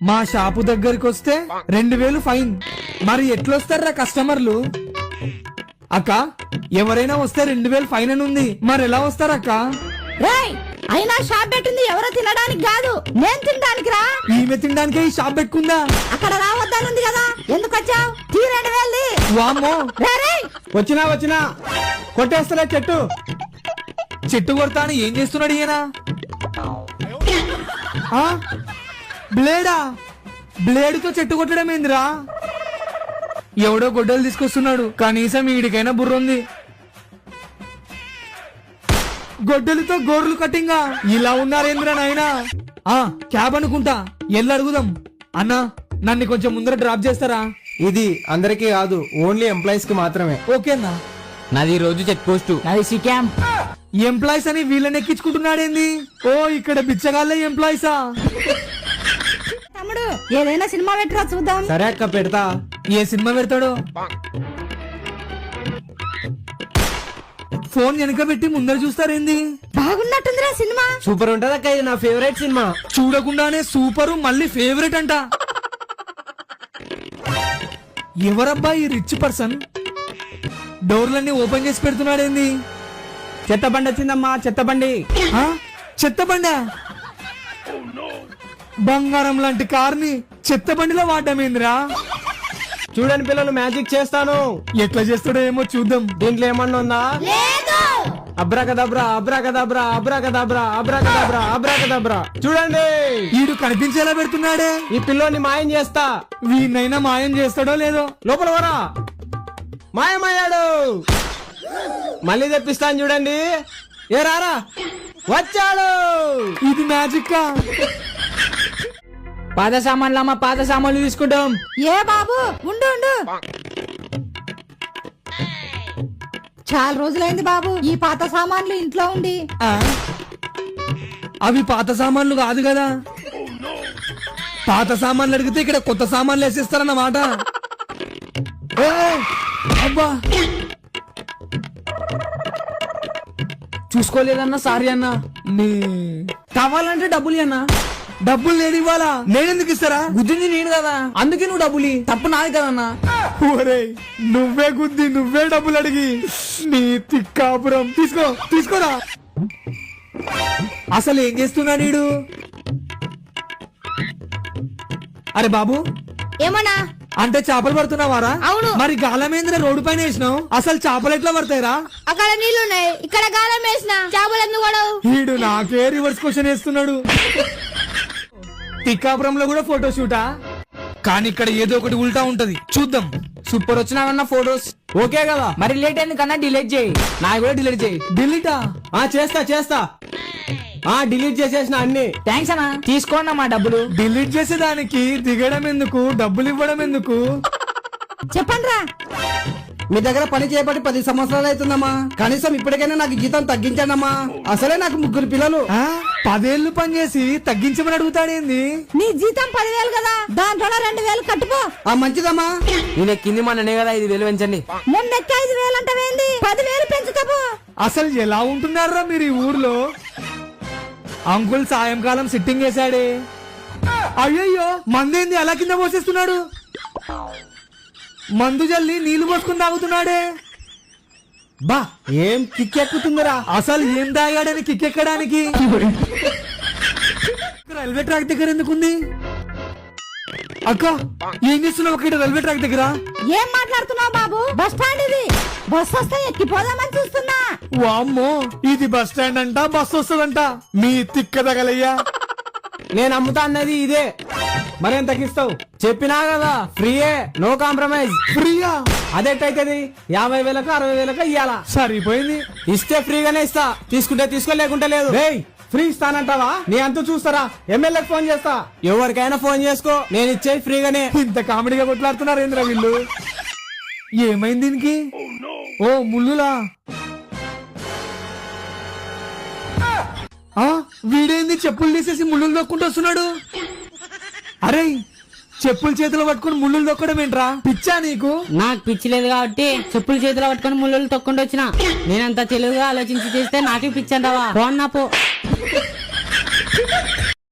మా షాపు దగ్గరికి వస్తే 2000 ఫైన్. మరి ఎట్లొస్తారా కస్టమర్లు? అక్క, ఎవరైనా వస్తే 2000 ఫైన్ అని ఉంది, మరి ఎలా వస్తారక్క? రేయ్, అయినా షాప్ పెట్టింది ఎవరో తినడానికి కాదు, నేను తినడానికి రా. ఈమె తినడానికే ఈ షాప్ పెట్టుకుందా? అక్కడ రావద్దనుంది కదా, ఎందుకు వచ్చావు? తీ 2000. వామ్మో, వచ్చినా కొట్టేస్తలే చెట్టు. చెట్టు కొడతా అని ఏం చేస్తున్నాడు ఈయన? ఆ? బ్లేడా? బ్లేడుతో చెట్టు కొట్టడం ఏందిరా? ఎవడో గొడ్డలు తీసుకొస్తున్నాడు, కనీసం వీడికైనా బుర్ర ఉంది. గొడ్డలితో గోర్లు కట్టింగా ఇలా ఉన్నారేంద్రా నాయనా? క్యాబ్ అనుకుంటా, ఎల్లు అడుగుదాం. అన్నా, నన్ను కొంచెం ముందర డ్రాప్ చేస్తారా? ఇది అందరికీ కాదు, ఓన్లీ ఎంప్లాయీస్ కి మాత్రమే. ఓకేనా? నాది రోజు చెక్ పోస్ట్. అది సి క్యాంప్. ఎంప్లాయీస్ అని వీళ్ళని ఎక్కించుకుంటున్నాడేంది? ఓ, ఇక్కడ బిచ్చగాళ్ళే ఎంప్లాయీసా? తమ్ముడు, ఏదైనా సినిమా పెట్టరా చూద్దాం. సరే అక్క, పెడతా. ఏ సినిమా పెడతాడో? ఫోన్ వెనక పెట్టి ముందర చూస్తారేంది? బాగున్నట్టుందిరా సినిమా. సూపర్ ఉంటది అక్క, ఇది నా ఫేవరెట్ సినిమా. చూడకుండానే సూపరు, మళ్ళీ ఫేవరెట్ అంట. ఎవరబ్బా ఈ రిచ్ పర్సన్? డోర్లన్నీ ఓపెన్ చేసి పెడుతున్నాడేంది? చెత్త బండి వచ్చిందమ్మా, చెత్త బండి. చెత్త బండా? బంగారం లాంటి కార్ని చెత్త బండిలో వాడమేందిరా? చూడండి పిల్లలు, మ్యాజిక్ చేస్తాను. ఎట్లా చేస్తాడో ఏమో చూద్దాం. దీంట్లో ఏమన్నా ఉందా? అబ్రాకదబ్రా, అబ్రాకదబ్రా, అబ్రాకదబ్రా, అబ్రాకదబ్రా, అబ్రాకదబ్రా. చూడండి, వీడు కనిపించేలా పెడుతున్నాడే. ఈ పిల్లోని మాయం చేస్తా. వీడినైనా మాయం చేస్తాడో లేదో. లోపల వరా, మాయమయ్యాడు. మళ్ళీ తెప్పిస్తాను చూడండి. ఏ రారా, వచ్చాడు. ఇది మ్యాజిక్. పాత సామాన్లు అమ్మ, పాత సామాన్లు తీసుకుంటాం. ఏ బాబు, ఉండు ఉండు. చాలా రోజులైంది బాబు ఈ పాత సామాన్లు ఇంట్లో ఉండి. అవి పాత సామాన్లు కాదు కదా. పాత సామాన్లు అడిగితే ఇక్కడ కొత్త సామాన్లు వేసేస్తారన్నమాట. అబ్బా, చూసుకోలేదన్నా, సారీ అన్నా. కావాలంటే డబ్బులు అన్నా. డబ్బులు నేను ఇవ్వాలా? నేనెందుకు ఇస్తారా? గుద్దింది నేను కదా, అందుకే నువ్వు డబ్బులు. తప్పు నాది కదన్నా. ఒరేయ్, నువ్వే గుద్ది నువ్వే డబ్బులు అడిగి నీ తిక్కాపురం. తీసుకోరా. అసలు ఏం చేస్తున్నా నీడు? అరే బాబు, ఏమన్నా అంటే చేపలు పడుతున్నావారా? అవును. మరి గాలమేంద్ర రోడ్డు పైన వేసినావు, అసలు చేపలు ఎట్లా పడతాయిరా? అక్కడ నీళ్లున్నాయి, ఇక్కడ గాలం వేసిన చేపలు ఎందుకు పడవు? వీడు నాకే రివర్స్ క్వశ్చన్ వేస్తున్నాడు. తిక్కాపురంలో కూడా ఫోటో షూటా? కానీ ఇక్కడ ఏదో ఒకటి ఉల్టా ఉంటది, చూద్దాం. Super వచ్చినావన్న photos. ఓకే కదా, మరి లేట్ అయింది కన్నా డిలీట్ చేయి. నా కూడా డిలీట్ చేయి. డిలీటా? చేస్తా. డిలీట్ చేసేసిన అన్ని. థ్యాంక్స్ అన్నా, తీసుకోండి మా డబ్బులు. డిలీట్ చేసేదానికి దిగడం ఎందుకు, డబ్బులు ఇవ్వడం ఎందుకు? చెప్పండి రా. మీ దగ్గర పని చేయబట్టి 10 సంవత్సరాలు అవుతుందమ్మా. కనీసం ఇప్పటికైనా నాకు జీతం తగ్గించండమ్మా. అసలే నాకు 3 పిల్లలు. 10 ఏళ్ళు పని చేసి తగ్గించమని అడుగుతాడేంది? నీ జీతం 10,000 కదా, దాంట్లో 2,000 కట్టుకో. మంచిదమ్మా. నేను ఎక్కింది మా నన్నే కదా, 5,000 పెంచండి. మొన్న 5,000 అంటే 10,000 పెంచుతావు. అసలు ఎలా ఉంటున్నారా మీరు ఈ ఊర్లో? అంకుల్ సాయంకాలం సిట్టింగ్ వేశాడే. అయ్యయ్యో, మందేంది అలా కింద పోసేస్తున్నాడు? మందు జల్లి నీళ్లు పోసుకుని తాగుతున్నాడే. బా, ఏం కిక్కెక్కుతుందిరా. అసలు ఏం తాగాడని కిక్కెక్కడానికి? రైల్వే ట్రాక్ దగ్గర ఎందుకుంది? అక్క, ఏం చేస్తున్నావు ఇక్కడ రైల్వే ట్రాక్ దగ్గర? ఏం మాట్లాడుతున్నావు బాబు? బస్ స్టాండ్ ఇది. బస్ వస్తే ఎక్కిపోదామని చూస్తున్నా. వామ్మో, ఇది బస్ స్టాండ్ అంట, బస్ వస్తుందంట. మీ తిక్క తగలయ్యా. నేను అమ్ముతా అన్నది ఇదే. మరేం తగ్గిస్తావు? చెప్పినా కదా, ఫ్రీయే, నో కాంప్రమైజ్. ఫ్రీయా? అదెట్టయితది? 50,000కు 60,000కు ఇయ్యాలా? సరిపోయింది. ఇస్తే ఫ్రీగానే ఇస్తా, తీసుకుంటే తీసుకో, లేకుంటే లేదు. ఫ్రీ ఇస్తానంటావా? నీ అంత చూస్తారా? ఎమ్మెల్యేకి ఫోన్ చేస్తా. ఎవరికైనా ఫోన్ చేసుకో, నేను ఇచ్చేది ఫ్రీగానే. ఇంత కామెడీగా కొట్లాడుతున్నారు ఏంద్రా వీళ్ళు? ఏమైంది దీనికి? ఓ, ముళ్ళులా? వీడేంది చెప్పులు తీసేసి ముళ్ళులు దొక్కుంటూ వస్తున్నాడు? అరే, చెప్పులు చేతిలో పట్టుకుని ముళ్ళులు దొక్కడం ఏంట్రా? పిచ్చా నీకు? నాకు పిచ్చి లేదు కాబట్టి చెప్పులు చేతిలో పట్టుకుని ముళ్ళు తొక్కుండా వచ్చిన. నేనంత తెలివిగా ఆలోచించి చేస్తే నాకే పిచ్చి అంటావా? పో.